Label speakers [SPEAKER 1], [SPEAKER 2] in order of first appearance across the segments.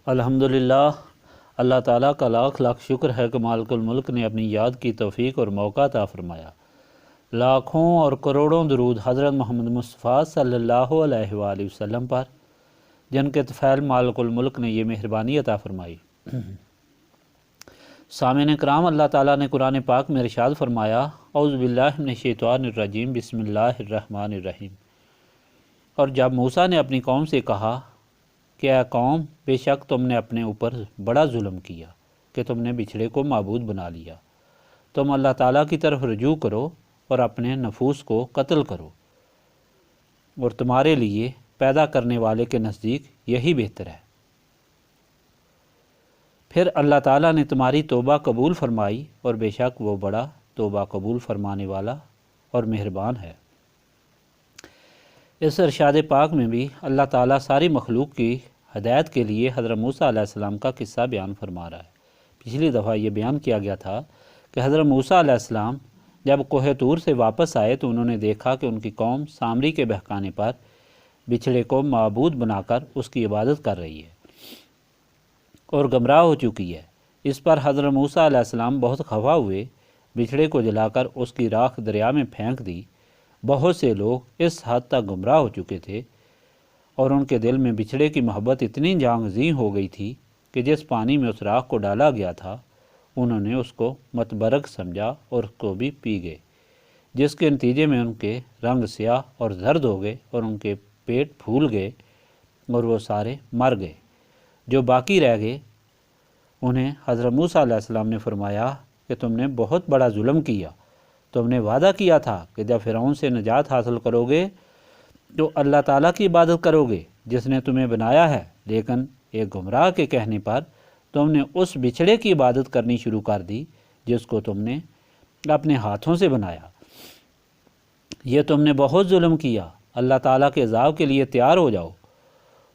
[SPEAKER 1] الحمدللہ، اللہ تعالیٰ کا لاکھ لاکھ شکر ہے کہ مالک الملک نے اپنی یاد کی توفیق اور موقع عطا فرمایا۔ لاکھوں اور کروڑوں درود حضرت محمد مصطفیٰ صلی اللہ علیہ وآلہ وسلم پر، جن کے طفیل مالک الملک نے یہ مہربانی عطا فرمائی۔ سامعین کرام، اللہ تعالیٰ نے قرآن پاک میں ارشاد فرمایا، اعوذ باللہ من الشیطان الرجیم، بسم اللہ الرحمن الرحیم۔ اور جب موسیٰ نے اپنی قوم سے کہا کہ اے قوم، بے شک تم نے اپنے اوپر بڑا ظلم کیا کہ تم نے بچھڑے کو معبود بنا لیا، تم اللہ تعالیٰ کی طرف رجوع کرو اور اپنے نفوس کو قتل کرو، اور تمہارے لیے پیدا کرنے والے کے نزدیک یہی بہتر ہے۔ پھر اللہ تعالیٰ نے تمہاری توبہ قبول فرمائی، اور بے شک وہ بڑا توبہ قبول فرمانے والا اور مہربان ہے۔ اس ارشاد پاک میں بھی اللہ تعالیٰ ساری مخلوق کی ہدایت کے لیے حضرت موسیٰ علیہ السلام کا قصہ بیان فرما رہا ہے۔ پچھلی دفعہ یہ بیان کیا گیا تھا کہ حضرت موسیٰ علیہ السلام جب کوہ طور سے واپس آئے تو انہوں نے دیکھا کہ ان کی قوم سامری کے بہکانے پر بچھڑے کو معبود بنا کر اس کی عبادت کر رہی ہے اور گمراہ ہو چکی ہے۔ اس پر حضرت موسیٰ علیہ السلام بہت خفا ہوئے، بچھڑے کو جلا کر اس کی راکھ دریا میں پھینک دی۔ بہت سے لوگ اس حد تک گمراہ ہو چکے تھے اور ان کے دل میں بچھڑے کی محبت اتنی جانگزیں ہو گئی تھی کہ جس پانی میں اس راکھ کو ڈالا گیا تھا انہوں نے اس کو متبرک سمجھا اور اس کو بھی پی گئے، جس کے نتیجے میں ان کے رنگ سیاہ اور زرد ہو گئے اور ان کے پیٹ پھول گئے اور وہ سارے مر گئے۔ جو باقی رہ گئے انہیں حضرت موسیٰ علیہ السلام نے فرمایا کہ تم نے بہت بڑا ظلم کیا، تم نے وعدہ کیا تھا کہ جب فرعون سے نجات حاصل کرو گے تو اللہ تعالیٰ کی عبادت کرو گے جس نے تمہیں بنایا ہے، لیکن ایک گمراہ کے کہنے پر تم نے اس بچھڑے کی عبادت کرنی شروع کر دی جس کو تم نے اپنے ہاتھوں سے بنایا۔ یہ تم نے بہت ظلم کیا، اللہ تعالیٰ کے عذاب کے لیے تیار ہو جاؤ۔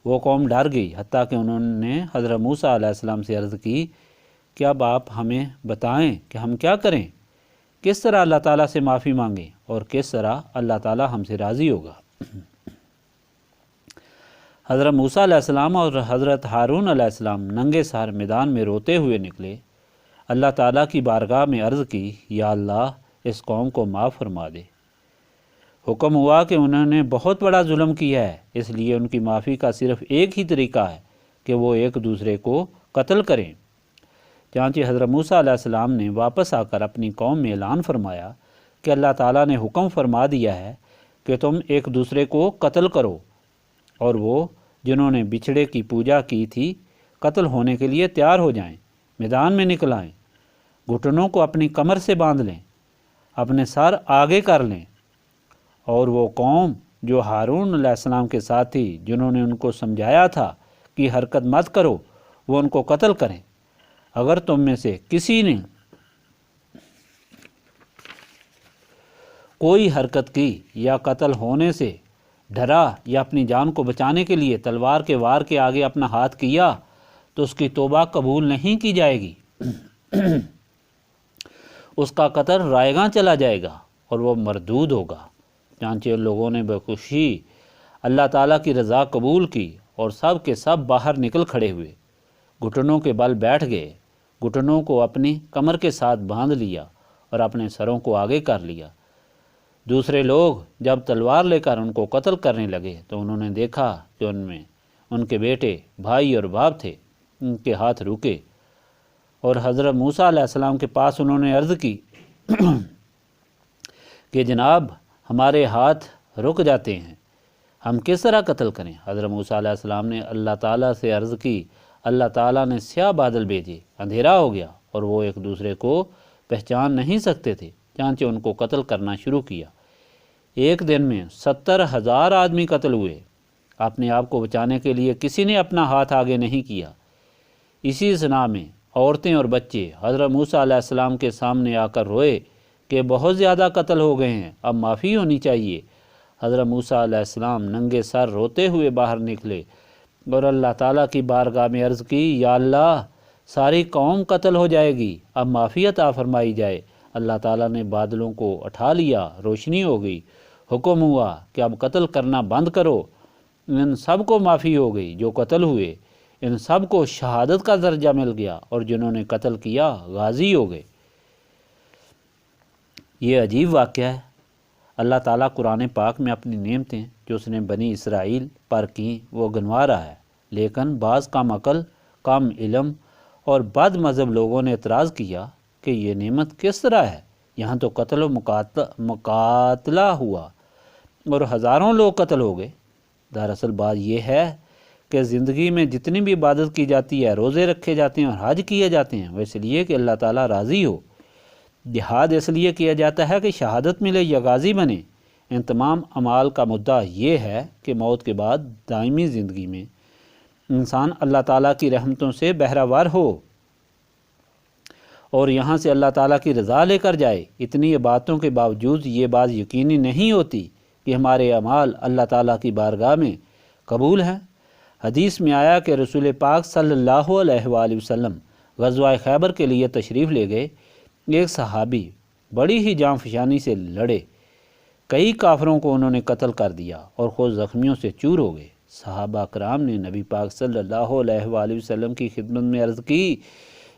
[SPEAKER 1] وہ قوم ڈر گئی، حتیٰ کہ انہوں نے حضرت موسیٰ علیہ السلام سے عرض کی کہ اب آپ ہمیں بتائیں کہ ہم کیا کریں، کس طرح اللہ تعالیٰ سے معافی مانگیں اور کس طرح اللہ تعالیٰ ہم سے راضی ہوگا۔ حضرت موسیٰ علیہ السلام اور حضرت ہارون علیہ السلام ننگے سر میدان میں روتے ہوئے نکلے، اللہ تعالیٰ کی بارگاہ میں عرض کی، یا اللہ اس قوم کو معاف فرما دے۔ حکم ہوا کہ انہوں نے بہت بڑا ظلم کیا ہے، اس لیے ان کی معافی کا صرف ایک ہی طریقہ ہے کہ وہ ایک دوسرے کو قتل کریں۔ چنانچہ حضرت موسیٰ علیہ السلام نے واپس آ کر اپنی قوم میں اعلان فرمایا کہ اللہ تعالیٰ نے حکم فرما دیا ہے کہ تم ایک دوسرے کو قتل کرو، اور وہ جنہوں نے بچھڑے کی پوجا کی تھی قتل ہونے کے لیے تیار ہو جائیں، میدان میں نکل آئیں، گھٹنوں کو اپنی کمر سے باندھ لیں، اپنے سر آگے کر لیں، اور وہ قوم جو ہارون علیہ السلام کے ساتھ تھی جنہوں نے ان کو سمجھایا تھا کہ حرکت مت کرو، وہ ان کو قتل کریں۔ اگر تم میں سے کسی نے کوئی حرکت کی یا قتل ہونے سے ڈرا یا اپنی جان کو بچانے کے لیے تلوار کے وار کے آگے اپنا ہاتھ کیا تو اس کی توبہ قبول نہیں کی جائے گی، اس کا قتل رائیگاں چلا جائے گا اور وہ مردود ہوگا۔ چنانچہ ان لوگوں نے بخوشی اللہ تعالیٰ کی رضا قبول کی اور سب کے سب باہر نکل کھڑے ہوئے، گھٹنوں کے بل بیٹھ گئے، گھٹنوں کو اپنی کمر کے ساتھ باندھ لیا اور اپنے سروں کو آگے کر لیا۔ دوسرے لوگ جب تلوار لے کر ان کو قتل کرنے لگے تو انہوں نے دیکھا کہ ان میں ان کے بیٹے، بھائی اور باپ تھے، ان کے ہاتھ رکے، اور حضرت موسیٰ علیہ السلام کے پاس انہوں نے عرض کی کہ جناب ہمارے ہاتھ رک جاتے ہیں، ہم کس طرح قتل کریں؟ حضرت موسیٰ علیہ السلام نے اللہ تعالیٰ سے عرض کی، اللہ تعالیٰ نے سیاہ بادل بھیجے، اندھیرا ہو گیا اور وہ ایک دوسرے کو پہچان نہیں سکتے تھے، چنانچہ ان کو قتل کرنا شروع کیا۔ ایک دن میں 70,000 آدمی قتل ہوئے۔ اپنے آپ کو بچانے کے لیے کسی نے اپنا ہاتھ آگے نہیں کیا۔ اسی اثنا میں عورتیں اور بچے حضرت موسیٰ علیہ السلام کے سامنے آ کر روئے کہ بہت زیادہ قتل ہو گئے ہیں، اب معافی ہونی چاہیے۔ حضرت موسیٰ علیہ السلام ننگے سر روتے ہوئے باہر نکلے اور اللہ تعالیٰ کی بارگاہ میں عرض کی، یا اللہ ساری قوم قتل ہو جائے گی، اب معافی عطا فرمائی جائے۔ اللہ تعالیٰ نے بادلوں کو اٹھا لیا، روشنی ہو گئی، حکم ہوا کہ اب قتل کرنا بند کرو۔ ان سب کو معافی ہو گئی جو قتل ہوئے، ان سب کو شہادت کا درجہ مل گیا اور جنہوں نے قتل کیا غازی ہو گئے۔ یہ عجیب واقعہ ہے۔ اللہ تعالیٰ قرآن پاک میں اپنی نعمتیں جو اس نے بنی اسرائیل پر کیں وہ گنوا رہا ہے، لیکن بعض کم عقل، کم علم اور بد مذہب لوگوں نے اعتراض کیا کہ یہ نعمت کس طرح ہے؟ یہاں تو قتل و مقاتلہ ہوا اور ہزاروں لوگ قتل ہو گئے۔ دراصل بات یہ ہے کہ زندگی میں جتنی بھی عبادت کی جاتی ہے، روزے رکھے جاتے ہیں اور حج کیے جاتے ہیں، وہ اس لیے کہ اللہ تعالیٰ راضی ہو۔ جہاد اس لیے کیا جاتا ہے کہ شہادت ملے یا غازی بنے۔ ان تمام اعمال کا مدعا یہ ہے کہ موت کے بعد دائمی زندگی میں انسان اللہ تعالیٰ کی رحمتوں سے بہرہور ہو اور یہاں سے اللہ تعالیٰ کی رضا لے کر جائے۔ اتنی عبادتوں کے باوجود یہ بات یقینی نہیں ہوتی کہ ہمارے اعمال اللہ تعالیٰ کی بارگاہ میں قبول ہیں۔ حدیث میں آیا کہ رسول پاک صلی اللہ علیہ وآلہ وسلم غزوہ خیبر کے لیے تشریف لے گئے۔ ایک صحابی بڑی ہی جان فشانی سے لڑے، کئی کافروں کو انہوں نے قتل کر دیا اور خود زخمیوں سے چور ہو گئے۔ صحابہ کرام نے نبی پاک صلی اللہ علیہ وآلہ وسلم کی خدمت میں عرض کی،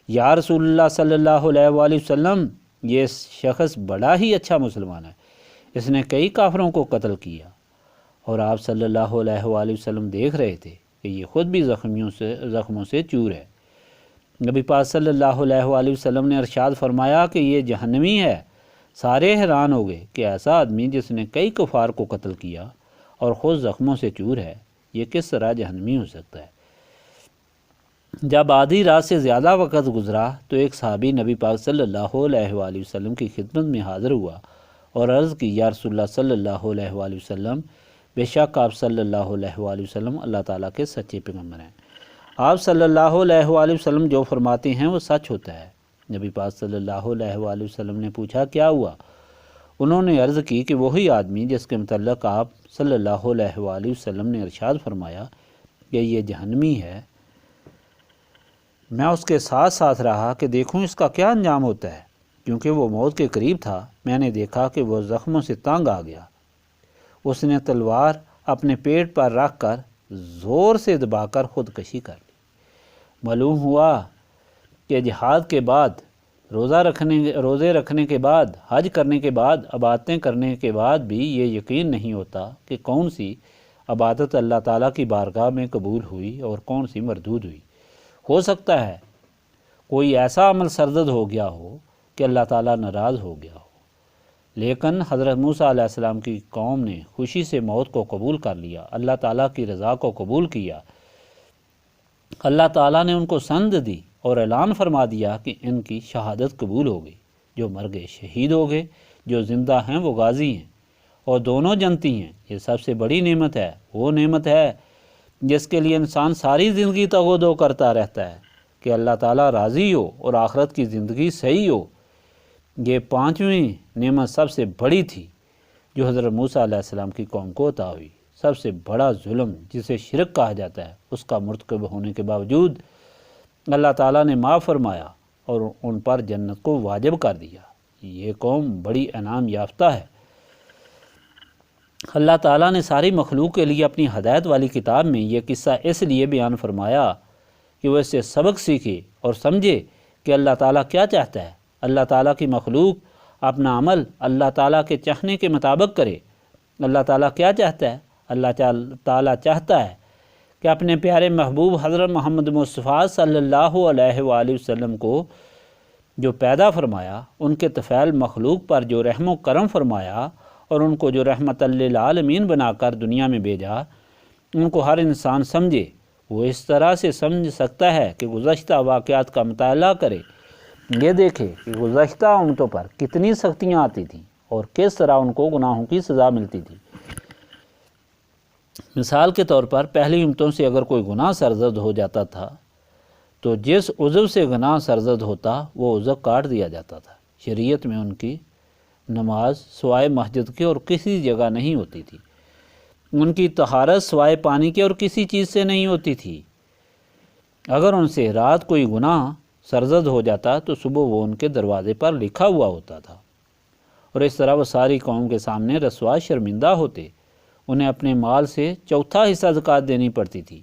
[SPEAKER 1] یا رسول اللہ صلی اللہ علیہ وآلہ وسلم، یہ شخص بڑا ہی اچھا مسلمان ہے، اس نے کئی کافروں کو قتل کیا، اور آپ صلی اللہ علیہ وآلہ وسلم دیکھ رہے تھے کہ یہ خود بھی زخموں سے چور ہے۔ نبی پاک صلی اللہ علیہ وآلہ وسلم نے ارشاد فرمایا کہ یہ جہنمی ہے۔ سارے حیران ہو گئے کہ ایسا آدمی جس نے کئی کفار کو قتل کیا اور خود زخموں سے چور ہے، یہ کس طرح جہنمی ہو سکتا ہے؟ جب آدھی رات سے زیادہ وقت گزرا تو ایک صحابی نبی پاک صلی اللہ علیہ وآلہ وسلم کی خدمت میں حاضر ہوا اور عرض کی، یا رسول اللہ صلی اللہ علیہ وآلہ وسلم، بے شک آپ صلی اللہ علیہ وآلہ وسلم اللہ تعالیٰ کے سچے پیغمبر ہیں۔ آپ صلی اللہ علیہ وآلہ وسلم جو فرماتے ہیں وہ سچ ہوتا ہے۔ نبی پاک صلی اللہ علیہ وآلہ وسلم نے پوچھا، کیا ہوا؟ انہوں نے عرض کی کہ وہی آدمی جس کے متعلق آپ صلی اللہ علیہ وآلہ وسلم نے ارشاد فرمایا کہ یہ جہنمی ہے، میں اس کے ساتھ ساتھ رہا کہ دیکھوں اس کا کیا انجام ہوتا ہے، کیونکہ وہ موت کے قریب تھا۔ میں نے دیکھا کہ وہ زخموں سے تنگ آ گیا۔ اس نے تلوار اپنے پیٹ پر رکھ کر زور سے دبا کر خودکشی کر لی۔ معلوم ہوا کہ جہاد کے بعد، روزے رکھنے کے بعد، حج کرنے کے بعد، عبادتیں کرنے کے بعد بھی یہ یقین نہیں ہوتا کہ کون سی عبادت اللہ تعالیٰ کی بارگاہ میں قبول ہوئی اور کون سی مردود ہوئی۔ ہو سکتا ہے کوئی ایسا عمل سرزد ہو گیا ہو کہ اللہ تعالیٰ ناراض ہو گیا ہو، لیکن حضرت موسیٰ علیہ السلام کی قوم نے خوشی سے موت کو قبول کر لیا، اللہ تعالیٰ کی رضا کو قبول کیا۔ اللہ تعالیٰ نے ان کو سند دی اور اعلان فرما دیا کہ ان کی شہادت قبول ہو گئی۔ جو مر گئے شہید ہو گئے، جو زندہ ہیں وہ غازی ہیں، اور دونوں جنتی ہیں۔ یہ سب سے بڑی نعمت ہے، وہ نعمت ہے جس کے لیے انسان ساری زندگی تغودو کرتا رہتا ہے کہ اللہ تعالیٰ راضی ہو اور آخرت کی زندگی صحیح ہو۔ یہ پانچویں نعمت سب سے بڑی تھی جو حضرت موسیٰ علیہ السلام کی قوم کو عطا ہوئی۔ سب سے بڑا ظلم جسے شرک کہا جاتا ہے، اس کا مرتکب ہونے کے باوجود اللہ تعالیٰ نے معاف فرمایا اور ان پر جنت کو واجب کر دیا۔ یہ قوم بڑی انعام یافتہ ہے۔ اللہ تعالیٰ نے ساری مخلوق کے لیے اپنی ہدایت والی کتاب میں یہ قصہ اس لیے بیان فرمایا کہ وہ اس سے سبق سیکھے اور سمجھے کہ اللہ تعالیٰ کیا چاہتا ہے۔ اللہ تعالیٰ کی مخلوق اپنا عمل اللہ تعالیٰ کے چاہنے کے مطابق کرے۔ اللہ تعالیٰ کیا چاہتا ہے؟ اللہ تعالیٰ چاہتا ہے کہ اپنے پیارے محبوب حضرت محمد مصطفیٰ صلی اللہ علیہ وآلہ وسلم کو جو پیدا فرمایا، ان کے طفیل مخلوق پر جو رحم و کرم فرمایا اور ان کو جو رحمت للعالمین بنا کر دنیا میں بھیجا، ان کو ہر انسان سمجھے۔ وہ اس طرح سے سمجھ سکتا ہے کہ گزشتہ واقعات کا مطالعہ کرے، یہ دیکھے کہ گزشتہ امتوں پر کتنی سختیاں آتی تھیں اور کس طرح ان کو گناہوں کی سزا ملتی تھی۔ مثال کے طور پر پہلی امتوں سے اگر کوئی گناہ سرزد ہو جاتا تھا تو جس عضو سے گناہ سرزد ہوتا وہ عضو کاٹ دیا جاتا تھا۔ شریعت میں ان کی نماز سوائے مسجد کے اور کسی جگہ نہیں ہوتی تھی۔ ان کی طہارت سوائے پانی کے اور کسی چیز سے نہیں ہوتی تھی۔ اگر ان سے رات کوئی گناہ سرزد ہو جاتا تو صبح وہ ان کے دروازے پر لکھا ہوا ہوتا تھا، اور اس طرح وہ ساری قوم کے سامنے رسوا شرمندہ ہوتے۔ انہیں اپنے مال سے چوتھا حصہ زکوٰۃ دینی پڑتی تھی،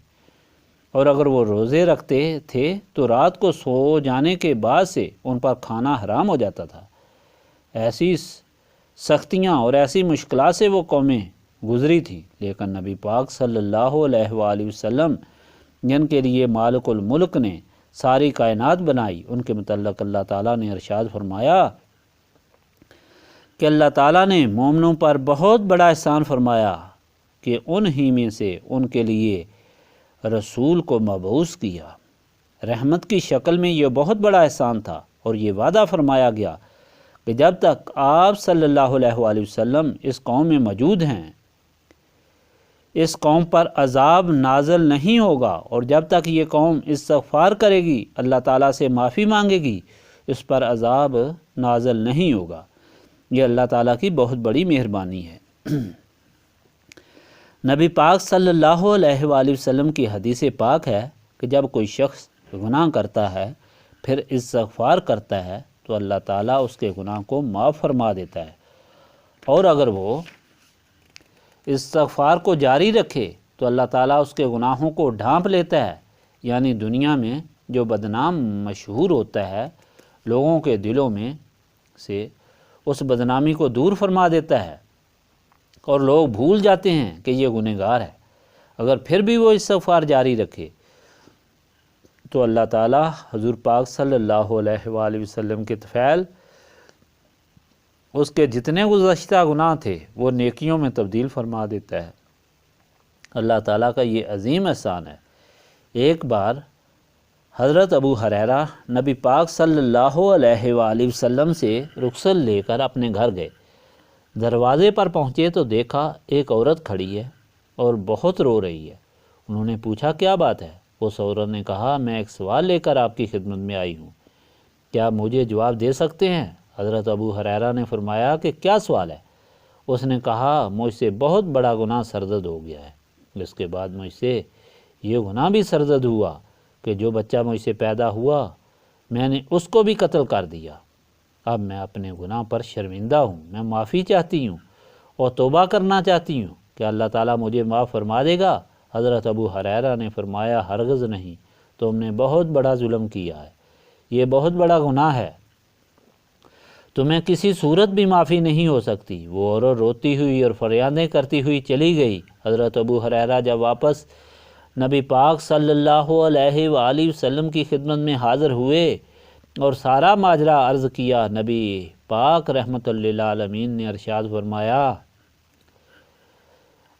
[SPEAKER 1] اور اگر وہ روزے رکھتے تھے تو رات کو سو جانے کے بعد سے ان پر کھانا حرام ہو جاتا تھا۔ ایسی سختیاں اور ایسی مشکلات سے وہ قومیں گزری تھیں، لیکن نبی پاک صلی اللہ علیہ وآلہ وسلم جن کے لیے مالک الملک نے ساری کائنات بنائی، ان کے متعلق اللہ تعالیٰ نے ارشاد فرمایا کہ اللہ تعالیٰ نے مومنوں پر بہت بڑا احسان فرمایا کہ ان ہی میں سے ان کے لیے رسول کو مبعوث کیا۔ رحمت کی شکل میں یہ بہت بڑا احسان تھا، اور یہ وعدہ فرمایا گیا کہ جب تک آپ صلی اللہ علیہ وآلہ وسلم اس قوم میں موجود ہیں، اس قوم پر عذاب نازل نہیں ہوگا، اور جب تک یہ قوم استغفار کرے گی، اللہ تعالیٰ سے معافی مانگے گی، اس پر عذاب نازل نہیں ہوگا۔ یہ اللہ تعالیٰ کی بہت بڑی مہربانی ہے۔ نبی پاک صلی اللہ علیہ وآلہ وسلم کی حدیث پاک ہے کہ جب کوئی شخص گناہ کرتا ہے پھر استغفار کرتا ہے تو اللہ تعالیٰ اس کے گناہ کو معاف فرما دیتا ہے، اور اگر وہ استغفار کو جاری رکھے تو اللہ تعالیٰ اس کے گناہوں کو ڈھانپ لیتا ہے، یعنی دنیا میں جو بدنام مشہور ہوتا ہے لوگوں کے دلوں میں سے اس بدنامی کو دور فرما دیتا ہے، اور لوگ بھول جاتے ہیں کہ یہ گنہگار ہے۔ اگر پھر بھی وہ استغفار جاری رکھے تو اللہ تعالیٰ حضور پاک صلی اللہ علیہ وآلہ وسلم کے طفیل اس کے جتنے گزشتہ گناہ تھے وہ نیکیوں میں تبدیل فرما دیتا ہے۔ اللہ تعالیٰ کا یہ عظیم احسان ہے۔ ایک بار حضرت ابو ہریرہ نبی پاک صلی اللہ علیہ وآلہ وسلم سے رخصت لے کر اپنے گھر گئے۔ دروازے پر پہنچے تو دیکھا ایک عورت کھڑی ہے اور بہت رو رہی ہے۔ انہوں نے پوچھا کیا بات ہے؟ اس عورت نے کہا میں ایک سوال لے کر آپ کی خدمت میں آئی ہوں، کیا مجھے جواب دے سکتے ہیں؟ حضرت ابو ہریرہ نے فرمایا کہ کیا سوال ہے؟ اس نے کہا مجھ سے بہت بڑا گناہ سرزد ہو گیا ہے، اس کے بعد مجھ سے یہ گناہ بھی سرزد ہوا کہ جو بچہ مجھ سے پیدا ہوا میں نے اس کو بھی قتل کر دیا۔ اب میں اپنے گناہ پر شرمندہ ہوں، میں معافی چاہتی ہوں اور توبہ کرنا چاہتی ہوں کہ اللہ تعالیٰ مجھے معاف فرما دے گا۔ حضرت ابو ہریرہ نے فرمایا ہرگز نہیں، تم نے بہت بڑا ظلم کیا ہے، یہ بہت بڑا گناہ ہے، تمہیں کسی صورت بھی معافی نہیں ہو سکتی۔ وہ عورت روتی ہوئی اور فریادیں کرتی ہوئی چلی گئی۔ حضرت ابو ہریرہ جب واپس نبی پاک صلی اللہ علیہ وآلہ وسلم کی خدمت میں حاضر ہوئے اور سارا ماجرا عرض کیا، نبی پاک رحمت للعالمین نے ارشاد فرمایا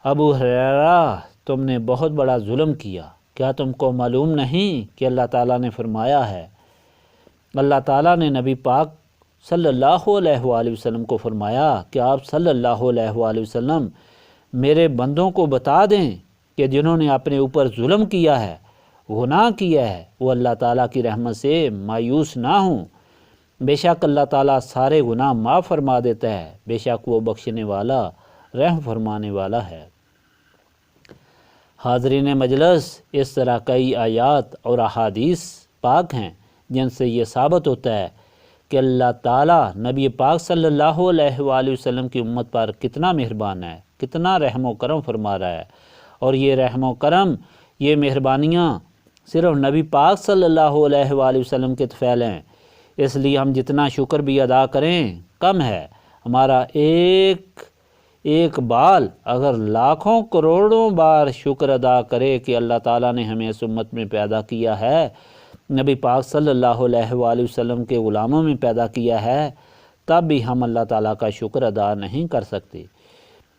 [SPEAKER 1] ابو ہریرہ تم نے بہت بڑا ظلم کیا، کیا تم کو معلوم نہیں کہ اللہ تعالیٰ نے فرمایا ہے، اللہ تعالیٰ نے نبی پاک صلی اللہ علیہ وآلہ وسلم کو فرمایا کہ آپ صلی اللہ علیہ وآلہ وسلم میرے بندوں کو بتا دیں کہ جنہوں نے اپنے اوپر ظلم کیا ہے، گناہ کیا ہے، وہ اللہ تعالیٰ کی رحمت سے مایوس نہ ہوں، بے شک اللہ تعالیٰ سارے گناہ معاف فرما دیتا ہے، بے شک وہ بخشنے والا رحم فرمانے والا ہے۔ حاضرین مجلس، اس طرح کئی آیات اور احادیث پاک ہیں جن سے یہ ثابت ہوتا ہے کہ اللہ تعالیٰ نبی پاک صلی اللہ علیہ وآلہ وسلم کی امت پر کتنا مہربان ہے، کتنا رحم و کرم فرما رہا ہے، اور یہ رحم و کرم، یہ مہربانیاں صرف نبی پاک صلی اللہ علیہ وآلہ وسلم کے طفیل ہیں، اس لیے ہم جتنا شکر بھی ادا کریں کم ہے۔ ہمارا ایک بال اگر لاکھوں کروڑوں بار شکر ادا کرے کہ اللہ تعالیٰ نے ہمیں اس امت میں پیدا کیا ہے، نبی پاک صلی اللہ علیہ وآلہ وسلم کے غلاموں میں پیدا کیا ہے، تب بھی ہم اللہ تعالیٰ کا شکر ادا نہیں کر سکتے۔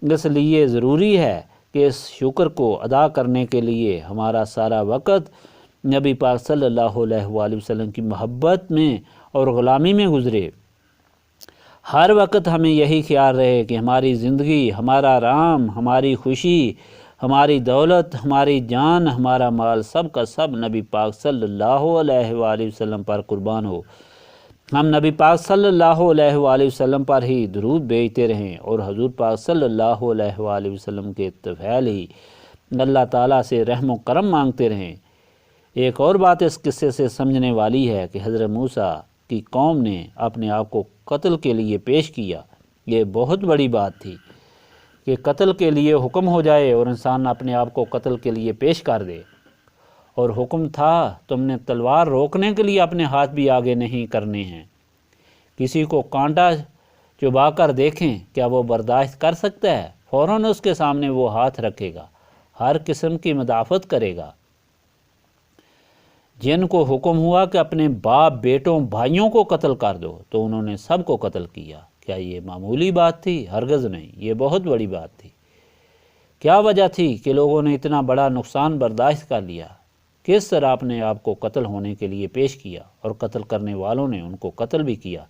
[SPEAKER 1] اس لیے ضروری ہے کہ اس شکر کو ادا کرنے کے لیے ہمارا سارا وقت نبی پاک صلی اللہ علیہ وآلہ وسلم کی محبت میں اور غلامی میں گزرے۔ ہر وقت ہمیں یہی خیال رہے کہ ہماری زندگی، ہمارا آرام، ہماری خوشی، ہماری دولت، ہماری جان، ہمارا مال، سب کا سب نبی پاک صلی اللہ علیہ وآلہ وسلم پر قربان ہو۔ ہم نبی پاک صلی اللہ علیہ وآلہ وسلم پر ہی درود بھیجتے رہیں اور حضور پاک صلی اللہ علیہ وآلہ وسلم کے طفیل ہی اللہ تعالیٰ سے رحم و کرم مانگتے رہیں۔ ایک اور بات اس قصے سے سمجھنے والی ہے کہ حضرت موسیٰ کی قوم نے اپنے آپ کو قتل کے لیے پیش کیا۔ یہ بہت بڑی بات تھی کہ قتل کے لیے حکم ہو جائے اور انسان اپنے آپ کو قتل کے لیے پیش کر دے، اور حکم تھا تم نے تلوار روکنے کے لیے اپنے ہاتھ بھی آگے نہیں کرنے ہیں۔ کسی کو کانٹا چبا کر دیکھیں، کیا وہ برداشت کر سکتا ہے؟ فوراً اس کے سامنے وہ ہاتھ رکھے گا، ہر قسم کی مدافعت کرے گا۔ جن کو حکم ہوا کہ اپنے باپ، بیٹوں، بھائیوں کو قتل کر دو تو انہوں نے سب کو قتل کیا۔ کیا یہ معمولی بات تھی؟ ہرگز نہیں، یہ بہت بڑی بات تھی۔ کیا وجہ تھی کہ لوگوں نے اتنا بڑا نقصان برداشت کر لیا؟ کس طرح اپنے آپ کو قتل ہونے کے لیے پیش کیا اور قتل کرنے والوں نے ان کو قتل بھی کیا۔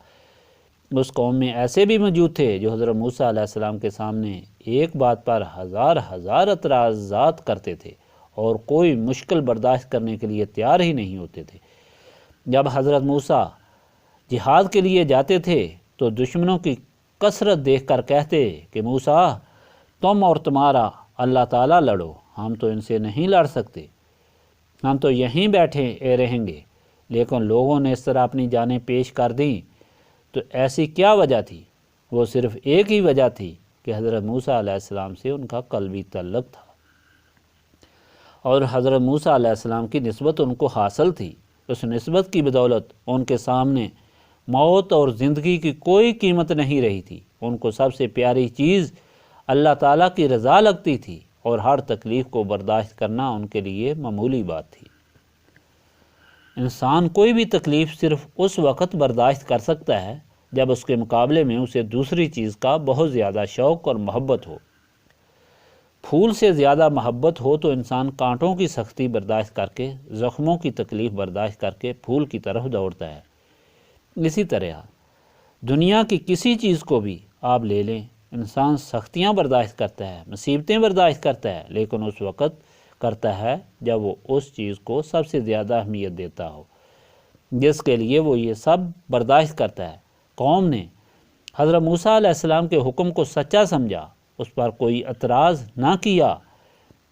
[SPEAKER 1] اس قوم میں ایسے بھی موجود تھے جو حضرت موسیٰ علیہ السلام کے سامنے ایک بات پر ہزار اعتراضات کرتے تھے اور کوئی مشکل برداشت کرنے کے لیے تیار ہی نہیں ہوتے تھے۔ جب حضرت موسیٰ جہاد کے لیے جاتے تھے تو دشمنوں کی کثرت دیکھ کر کہتے کہ موسیٰ، تم اور تمہارا اللہ تعالیٰ لڑو، ہم تو ان سے نہیں لڑ سکتے، ہم تو یہیں بیٹھے رہیں گے۔ لیکن لوگوں نے اس طرح اپنی جانیں پیش کر دیں تو ایسی کیا وجہ تھی؟ وہ صرف ایک ہی وجہ تھی کہ حضرت موسیٰ علیہ السلام سے ان کا قلبی تعلق تھا اور حضرت موسیٰ علیہ السلام کی نسبت ان کو حاصل تھی۔ اس نسبت کی بدولت ان کے سامنے موت اور زندگی کی کوئی قیمت نہیں رہی تھی۔ ان کو سب سے پیاری چیز اللہ تعالیٰ کی رضا لگتی تھی اور ہر تکلیف کو برداشت کرنا ان کے لیے معمولی بات تھی۔ انسان کوئی بھی تکلیف صرف اس وقت برداشت کر سکتا ہے جب اس کے مقابلے میں اسے دوسری چیز کا بہت زیادہ شوق اور محبت ہو۔ پھول سے زیادہ محبت ہو تو انسان کانٹوں کی سختی برداشت کر کے، زخموں کی تکلیف برداشت کر کے پھول کی طرف دوڑتا ہے۔ اسی طرح دنیا کی کسی چیز کو بھی آپ لے لیں، انسان سختیاں برداشت کرتا ہے، مصیبتیں برداشت کرتا ہے، لیکن اس وقت کرتا ہے جب وہ اس چیز کو سب سے زیادہ اہمیت دیتا ہو جس کے لیے وہ یہ سب برداشت کرتا ہے۔ قوم نے حضرت موسیٰ علیہ السلام کے حکم کو سچا سمجھا، اس پر کوئی اعتراض نہ کیا،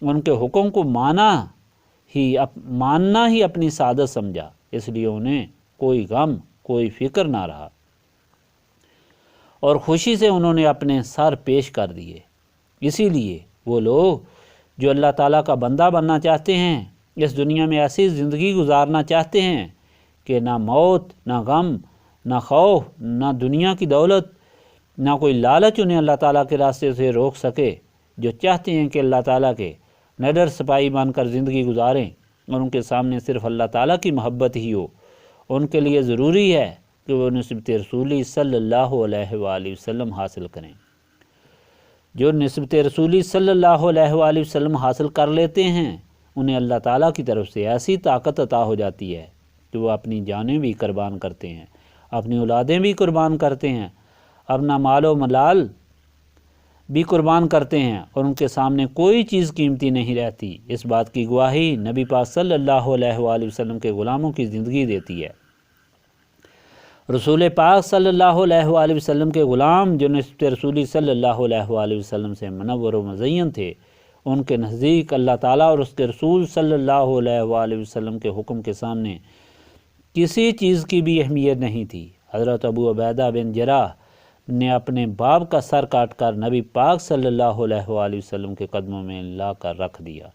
[SPEAKER 1] ان کے حکم کو ماننا ہی اپنی سعادت سمجھا، اس لیے انہیں کوئی غم، کوئی فکر نہ رہا اور خوشی سے انہوں نے اپنے سر پیش کر دیے۔ اسی لیے وہ لوگ جو اللہ تعالیٰ کا بندہ بننا چاہتے ہیں، اس دنیا میں ایسی زندگی گزارنا چاہتے ہیں کہ نہ موت، نہ غم، نہ خوف، نہ دنیا کی دولت، نہ کوئی لالچ انہیں اللہ تعالیٰ کے راستے سے روک سکے، جو چاہتے ہیں کہ اللہ تعالیٰ کے نڈر سپاہی بن کر زندگی گزاریں اور ان کے سامنے صرف اللہ تعالیٰ کی محبت ہی ہو، ان کے لیے ضروری ہے کہ وہ نسبت رسولی صلی اللہ علیہ وآلہ وسلم حاصل کریں۔ جو نسبت رسولی صلی اللہ علیہ وآلہ وسلم حاصل کر لیتے ہیں، انہیں اللہ تعالیٰ کی طرف سے ایسی طاقت عطا ہو جاتی ہے کہ وہ اپنی جانیں بھی قربان کرتے ہیں، اپنی اولادیں بھی قربان کرتے ہیں، اپنا مال و ملال بھی قربان کرتے ہیں اور ان کے سامنے کوئی چیز قیمتی نہیں رہتی۔ اس بات کی گواہی نبی پاک صلی اللہ علیہ وآلہ وسلم کے غلاموں کی زندگی دیتی ہے۔ رسول پاک صلی اللہ علیہ وآلہ وسلم کے غلام جو نسبت رسولی صلی اللہ علیہ وآلہ وسلم سے منور و مزین تھے، ان کے نزدیک اللہ تعالیٰ اور اس کے رسول صلی اللہ علیہ وآلہ وسلم کے حکم کے سامنے کسی چیز کی بھی اہمیت نہیں تھی۔ حضرت ابو عبیدہ بن جراح نے اپنے باپ کا سر کاٹ کر نبی پاک صلی اللہ علیہ وآلہ وسلم کے قدموں میں لا کر رکھ دیا۔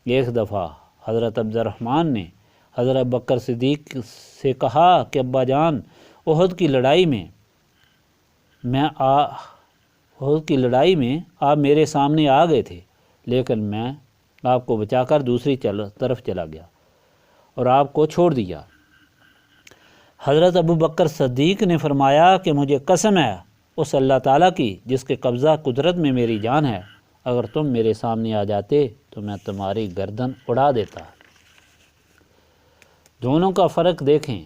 [SPEAKER 1] ایک دفعہ حضرت عبد الرحمن نے حضرت بکر صدیق سے کہا کہ ابا جان، احد کی لڑائی میں آپ میرے سامنے آ گئے تھے، لیکن میں آپ کو بچا کر دوسری طرف چلا گیا اور آپ کو چھوڑ دیا۔ حضرت ابو بکر صدیق نے فرمایا کہ مجھے قسم ہے اس اللہ تعالیٰ کی جس کے قبضہ قدرت میں میری جان ہے، اگر تم میرے سامنے آ جاتے تو میں تمہاری گردن اڑا دیتا۔ دونوں کا فرق دیکھیں،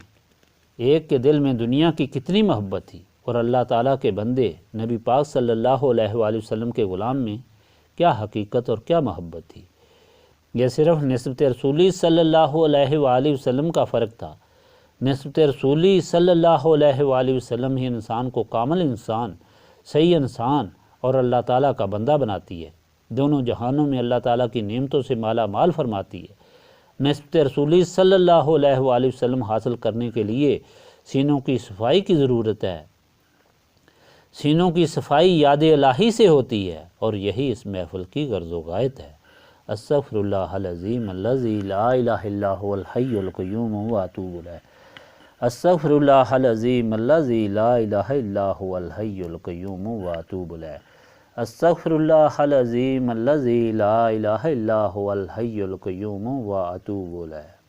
[SPEAKER 1] ایک کے دل میں دنیا کی کتنی محبت تھی اور اللہ تعالیٰ کے بندے نبی پاک صلی اللہ علیہ وآلہ وسلم کے غلام میں کیا حقیقت اور کیا محبت تھی۔ یہ صرف نسبت رسولی صلی اللہ علیہ وآلہ وسلم کا فرق تھا۔ نسبت رسولی صلی اللہ علیہ وآلہ وسلم ہی انسان کو کامل انسان، صحیح انسان اور اللہ تعالیٰ کا بندہ بناتی ہے، دونوں جہانوں میں اللہ تعالیٰ کی نعمتوں سے مالا مال فرماتی ہے۔ نسبت رسولی صلی اللہ علیہ وآلہ وسلم حاصل کرنے کے لیے سینوں کی صفائی کی ضرورت ہے۔ سینوں کی صفائی یاد الہی سے ہوتی ہے اور یہی اس محفل کی غرض و غایت ہے۔ استغفر اللہ العظیم الذی لا الہ الا هو الحی القیوم واتوب الیہ استغفر اللہ العظیم الذی لا الہ الا هو الحی القیوم واتوب الیہ استغفر اللہ العظیم الذی لا الہ الا هو الحی القیوم واتوب الیہ